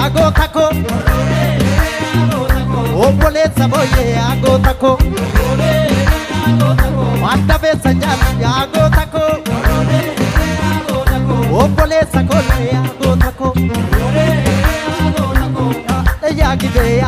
agota ko obboleessa booyee agota ko adda beessa nyaanni agota ko obboleessa kolee agota ko yaagidee